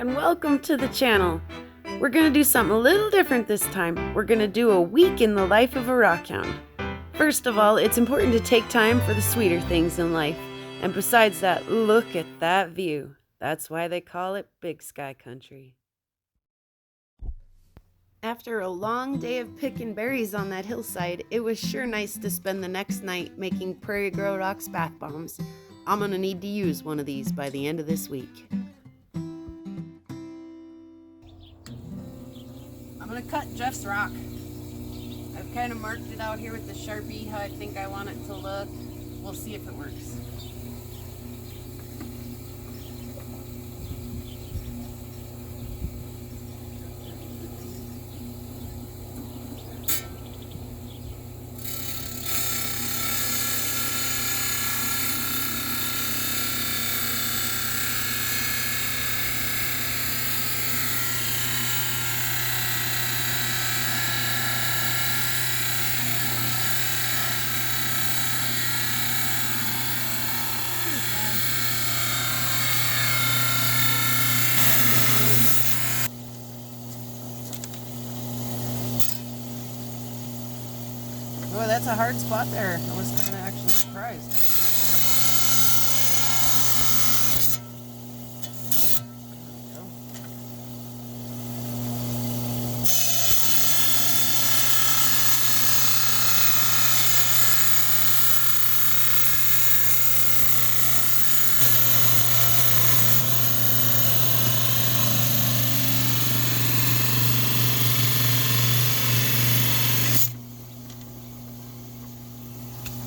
and welcome to the channel. We're going to do something a little different this time. We're going to do a week in the life of a rockhound. First of all, it's important to take time for the sweeter things in life. And besides that, look at that view. That's why they call it Big Sky Country. After a long day of picking berries on that hillside, it was sure nice to spend the next night making PrairieGirlRocks bath bombs. I'm going to need to use one of these by the end of this week. I'm going to cut Jeff's rock. I've kind of marked it out here with the Sharpie, how I think I want it to look. We'll see if it works. Boy, that's a hard spot there. I was kind of actually surprised.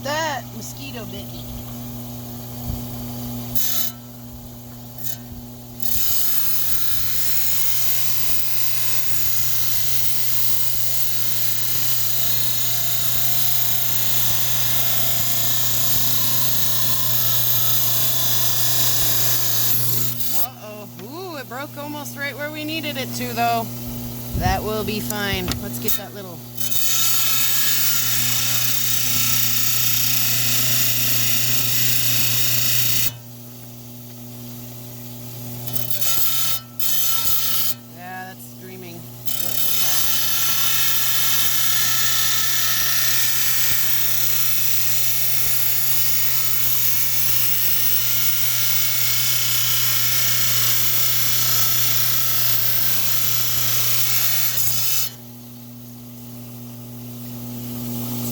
That mosquito bit me. Uh-oh. Ooh, it broke almost right where we needed it to, though. That will be fine. Let's get that little...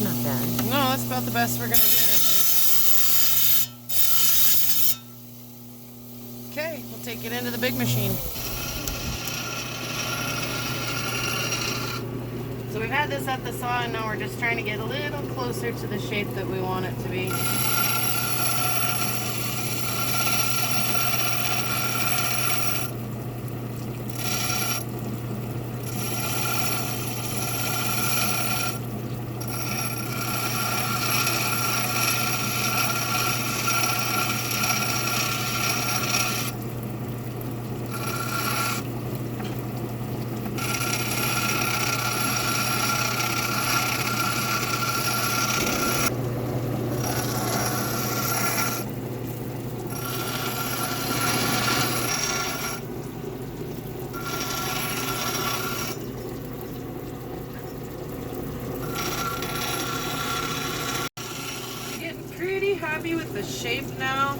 Not bad. No, that's about the best we're gonna get, I think. Okay, we'll take it into the big machine. So we've had this at the saw, and now we're just trying to get a little closer to the shape that we want it to be. Pretty happy with the shape now.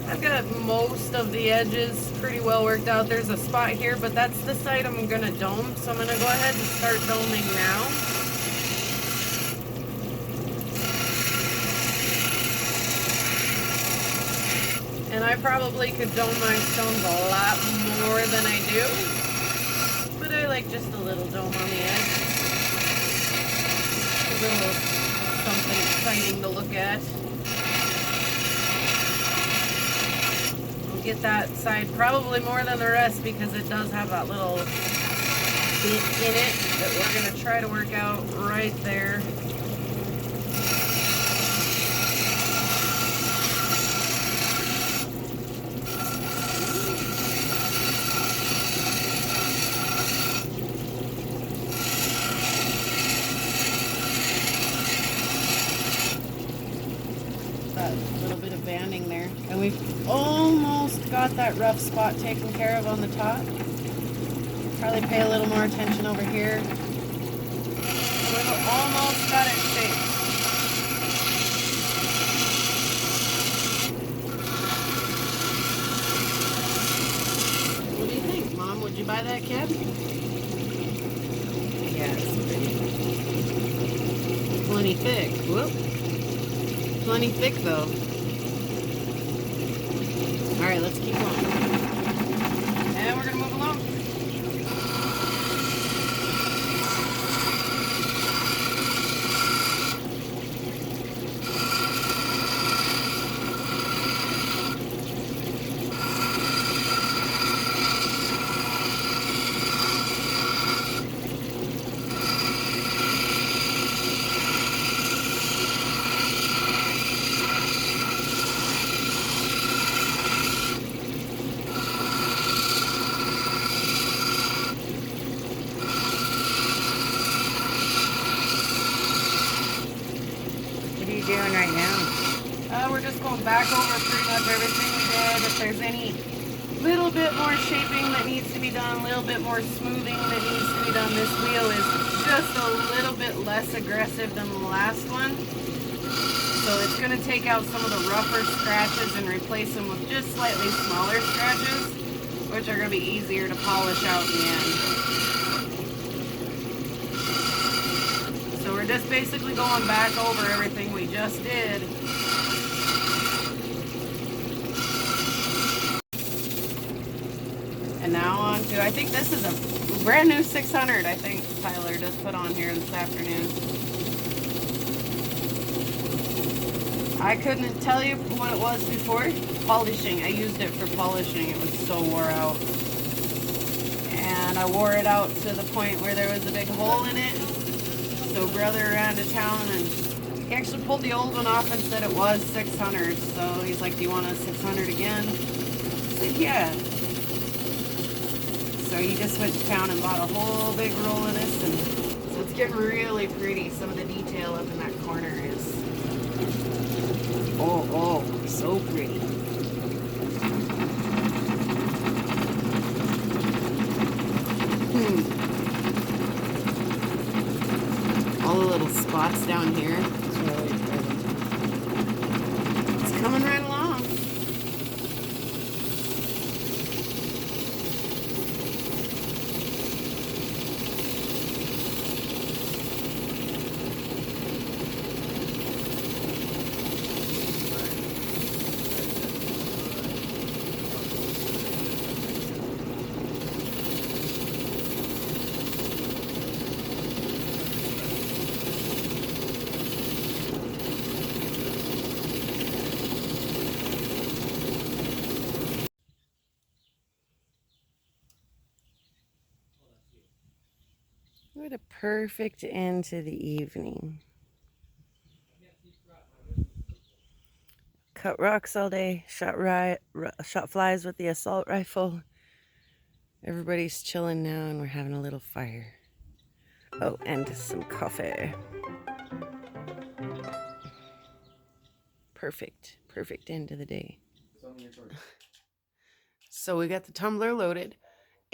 I've got most of the edges pretty well worked out. There's a spot here, but that's the side I'm gonna dome, so I'm gonna go ahead and start doming now. And I probably could dome my stones a lot more than I do, but I like just a little dome on the edge. A little something exciting to look at. We'll get that side probably more than the rest because it does have that little bit in it that we're going to try to work out right there. That little bit of banding there, and we've almost got that rough spot taken care of on the top. Probably pay a little more attention over here. We've almost got it fixed. What do you think, Mom? Would you buy that kit? Yeah, it's pretty. Plenty thick. Whoop. Plenty thick, though. All right, let's keep going. And we're going to move along. Doing right now? We're just going back over pretty much everything we did. If there's any little bit more shaping that needs to be done, a little bit more smoothing that needs to be done. This wheel is just a little bit less aggressive than the last one. So it's going to take out some of the rougher scratches and replace them with just slightly smaller scratches, which are going to be easier to polish out in the end. So we're just basically going back over everything we just did. And now on to, I think this is a brand new 600, I think Tyler just put on here this afternoon. I couldn't tell you what it was before. Polishing, I used it for polishing. It was so wore out. And I wore it out to the point where there was a big hole in it. So brother ran to town and he actually pulled the old one off and said it was 600. So he's like, do you want a 600 again? I said, yeah. So he just went to town and bought a whole big roll of this. And so it's getting really pretty. Some of the detail up in that corner is, oh, so pretty. All the little spots down here. It's really pretty. It's coming right along. What a perfect end to the evening. Cut rocks all day, shot flies with the assault rifle. Everybody's chilling now and we're having a little fire. Oh, and some coffee. Perfect end of the day. So we got the tumbler loaded.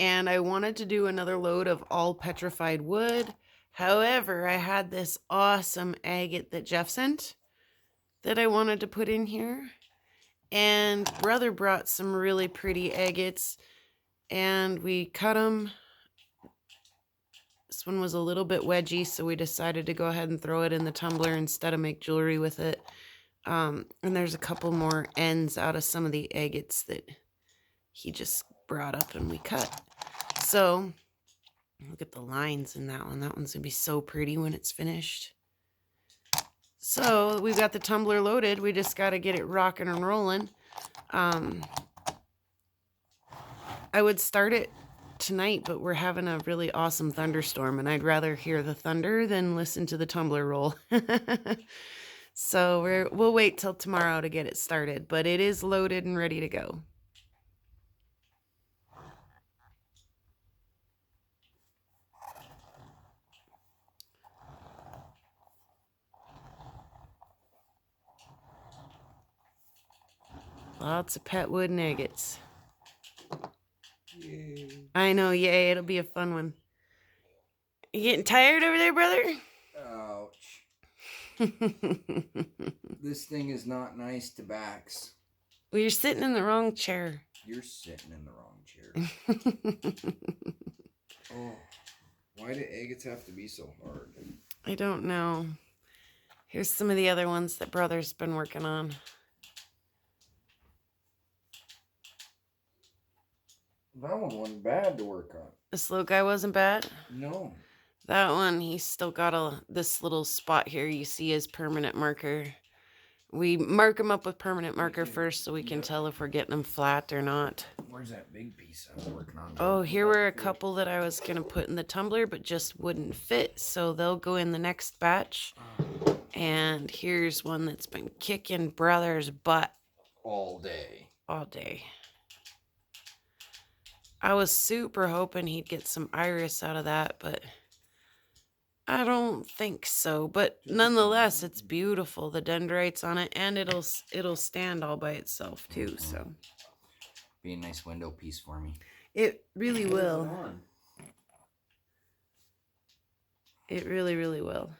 And I wanted to do another load of all petrified wood. However, I had this awesome agate that Jeff sent that I wanted to put in here. And brother brought some really pretty agates and we cut them. This one was a little bit wedgy, so we decided to go ahead and throw it in the tumbler instead of make jewelry with it. And there's a couple more ends out of some of the agates that he just brought up and we cut. So look at the lines in that one. That one's gonna be so pretty when it's finished. So we've got the tumbler loaded. We just got to get it rocking and rolling. I would start it tonight, but we're having a really awesome thunderstorm and I'd rather hear the thunder than listen to the tumbler roll. So we'll wait till tomorrow to get it started, but it is loaded and ready to go. Lots of pet wood and agates. Yay. I know, yay, it'll be a fun one. You getting tired over there, brother? Ouch. This thing is not nice to backs. Well, you're sitting in the wrong chair. You're sitting in the wrong chair. Oh, why do agates have to be so hard? I don't know. Here's some of the other ones that brother's been working on. That one wasn't bad to work on. This little guy wasn't bad? No. That one, he's still got this little spot here you see as permanent marker. We mark them up with permanent marker first so we can tell if we're getting them flat or not. Where's that big piece I was working on? Oh, here were a couple that I was going to put in the tumbler but just wouldn't fit, so they'll go in the next batch. And here's one that's been kicking brother's butt. All day. All day. I was super hoping he'd get some iris out of that, but I don't think so. But nonetheless, it's beautiful, the dendrites on it, and it'll stand all by itself too. So be a nice window piece for me. It really will. It really, really will.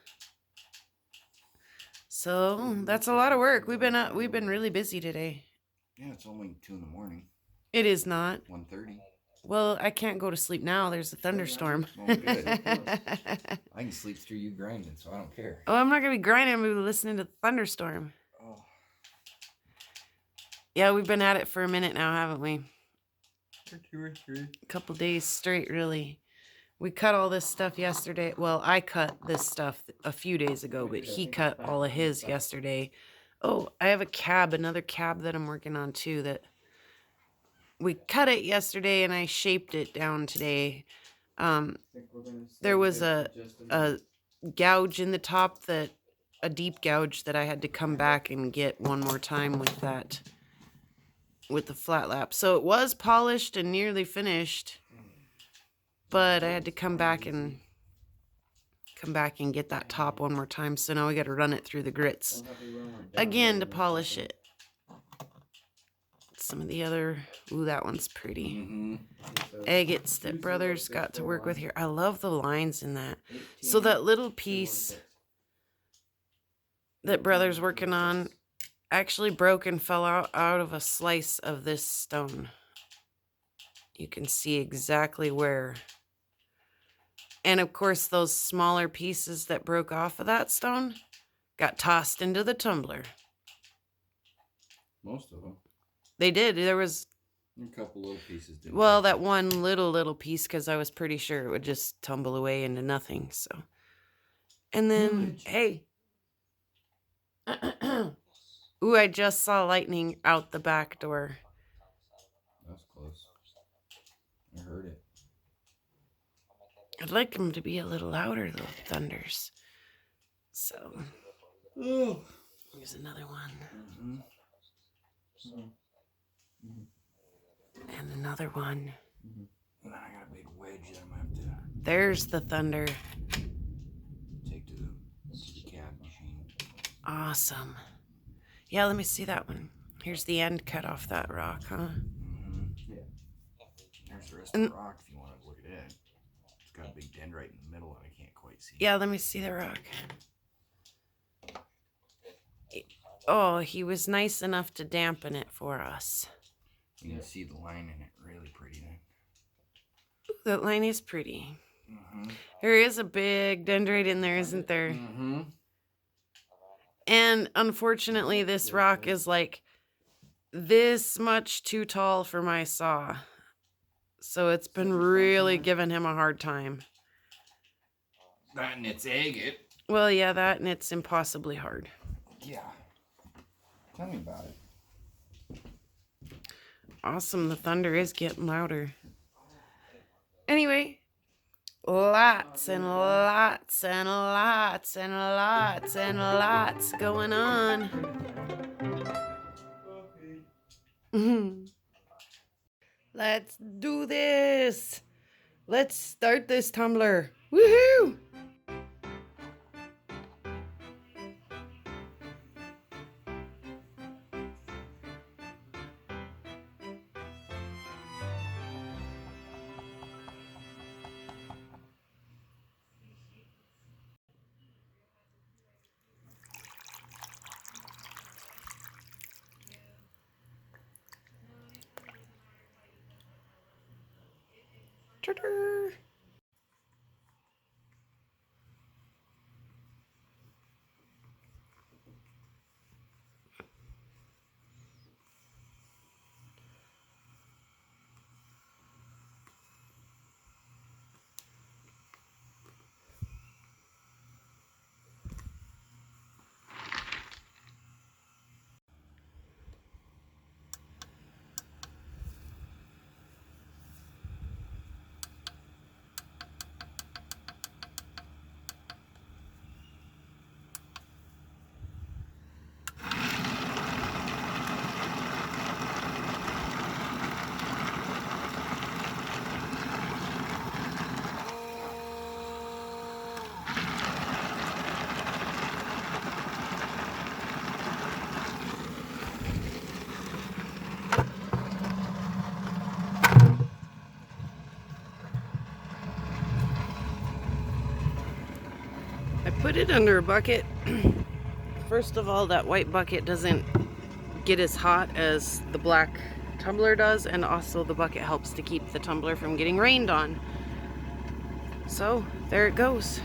So that's a lot of work. We've been really busy today. Yeah, it's only 2 in the morning. It is not. 1:30. Well, I can't go to sleep now. There's a thunderstorm. Oh, good. I can sleep through you grinding, so I don't care. Oh, I'm not going to be grinding. I'm going to be listening to the thunderstorm. Oh. Yeah, we've been at it for a minute now, haven't we? 2 or 3. A couple days straight, really. We cut all this stuff yesterday. Well, I cut this stuff a few days ago, but he cut all of his yesterday. Oh, I have another cab that I'm working on too that we cut it yesterday and I shaped it down today. There was a gouge in the top, a deep gouge that I had to come back and get one more time with the flat lap. So it was polished and nearly finished, but I had to come back and get that top one more time. So now we got to run it through the grits again to polish it. Some of the other, ooh, that one's pretty. Agates that brother's got to work with here. I love the lines in that. So that little piece that brother's working on actually broke and fell out of a slice of this stone. You can see exactly where. And of course, those smaller pieces that broke off of that stone got tossed into the tumbler. Most of them. They did. There was a couple little pieces. Well, that one little piece, because I was pretty sure it would just tumble away into nothing. So, and then, hey. Ooh, I just saw lightning out the back door. That's close. I heard it. I'd like them to be a little louder, though, thunders. So, here's another one. And another one. And then I got a big wedge that I'm going to have to... There's the thunder. Take to the cab machine. Awesome. Yeah, let me see that one. Here's the end cut off that rock, huh? Yeah. There's the rest of the rock if you want to look at it. It's got a big dendrite in the middle that I can't quite see. Yeah, let me see the rock. Oh, he was nice enough to dampen it for us. You can see the line in it really pretty then. That line is pretty. There is a big dendrite in there, isn't there? And unfortunately, this rock is like this much too tall for my saw. So it's been really giving him a hard time. That and it's agate. Well, yeah, that and it's impossibly hard. Yeah. Tell me about it. Awesome, the thunder is getting louder. Anyway, lots and lots and lots and lots and lots going on. Let's do this. Let's start this tumbler. Woohoo! Ta-da! I put it under a bucket. First of all, that white bucket doesn't get as hot as the black tumbler does, and also the bucket helps to keep the tumbler from getting rained on. So there it goes.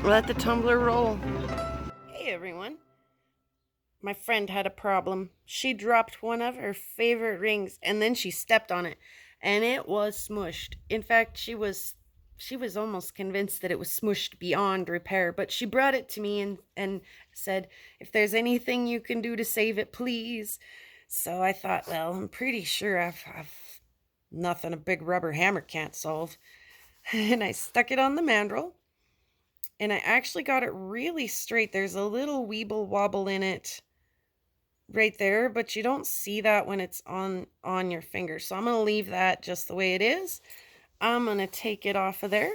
Let the tumbler roll. Hey everyone. My friend had a problem. She dropped one of her favorite rings and then she stepped on it and it was smushed. In fact, she was almost convinced that it was smushed beyond repair, but she brought it to me and said, if there's anything you can do to save it, please. So I thought, well, I'm pretty sure I've nothing a big rubber hammer can't solve. And I stuck it on the mandrel and I actually got it really straight. There's a little weeble wobble in it right there, but you don't see that when it's on your finger. So I'm going to leave that just the way it is. I'm going to take it off of there.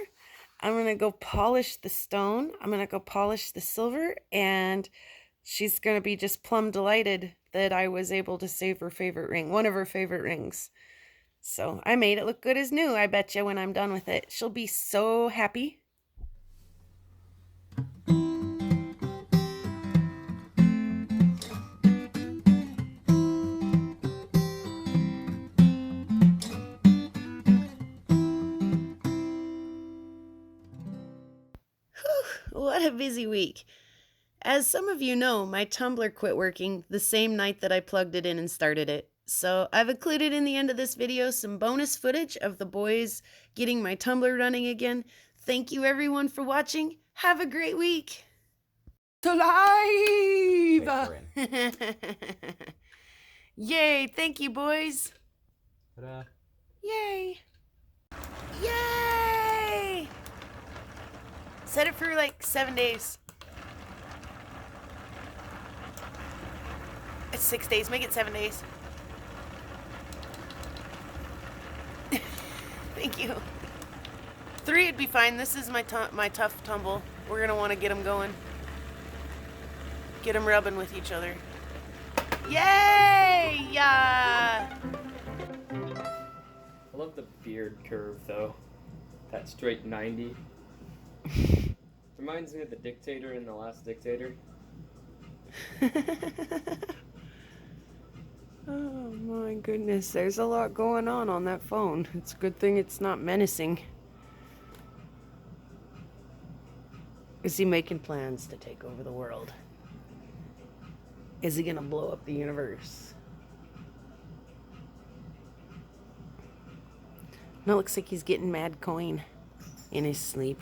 I'm going to go polish the stone. I'm going to go polish the silver, and she's going to be just plumb delighted that I was able to save her favorite ring, one of her favorite rings. So I made it look good as new. I bet you when I'm done with it, she'll be so happy. What a busy week. As some of you know, my tumbler quit working the same night that I plugged it in and started it. So I've included in the end of this video some bonus footage of the boys getting my tumbler running again. Thank you everyone for watching. Have a great week. Alive! Yay, thank you boys. Ta-da. Yay. Yay! Set it for like 7 days. It's 6 days. Make it 7 days. Thank you. 3 would be fine. This is my tough tumble. We're going to want to get them going. Get them rubbing with each other. Yay! Yeah! I love the beard curve though. That straight 90. Reminds me of the dictator in The Last Dictator. Oh my goodness, there's a lot going on that phone. It's a good thing it's not menacing. Is he making plans to take over the world? Is he gonna blow up the universe? No, it looks like he's getting mad coin in his sleep.